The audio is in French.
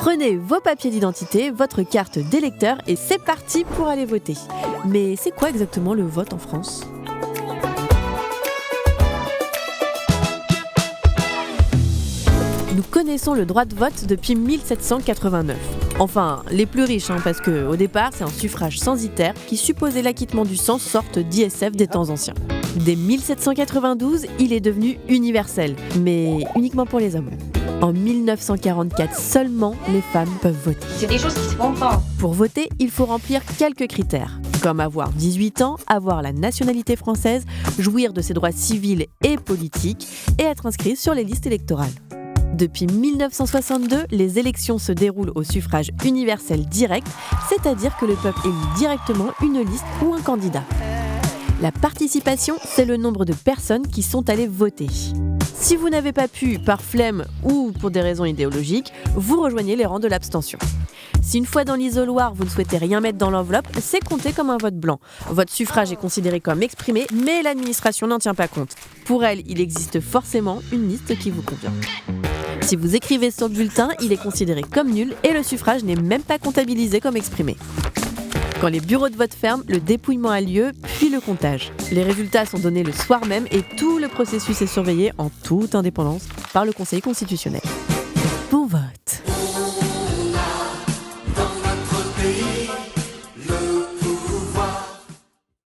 Prenez vos papiers d'identité, votre carte d'électeur et c'est parti pour aller voter. Mais c'est quoi exactement le vote en France ? Nous connaissons le droit de vote depuis 1789. Enfin, les plus riches, parce qu'au départ, c'est un suffrage censitaire qui supposait l'acquittement du sang, sorte d'ISF des temps anciens. Dès 1792, il est devenu universel, mais uniquement pour les hommes. En 1944 seulement, les femmes peuvent voter. C'est des choses qui se font pas. Pour voter, il faut remplir quelques critères, comme avoir 18 ans, avoir la nationalité française, jouir de ses droits civils et politiques et être inscrit sur les listes électorales. Depuis 1962, les élections se déroulent au suffrage universel direct, c'est-à-dire que le peuple élit directement une liste ou un candidat. La participation, c'est le nombre de personnes qui sont allées voter. Si vous n'avez pas pu, par flemme ou pour des raisons idéologiques, vous rejoignez les rangs de l'abstention. Si une fois dans l'isoloir, vous ne souhaitez rien mettre dans l'enveloppe, c'est compté comme un vote blanc. Votre suffrage est considéré comme exprimé, mais l'administration n'en tient pas compte. Pour elle, il existe forcément une liste qui vous convient. Si vous écrivez sur le bulletin, il est considéré comme nul et le suffrage n'est même pas comptabilisé comme exprimé. Quand les bureaux de vote ferment, le dépouillement a lieu, puis le comptage. Les résultats sont donnés le soir même et tout le processus est surveillé en toute indépendance par le Conseil constitutionnel. Bon vote!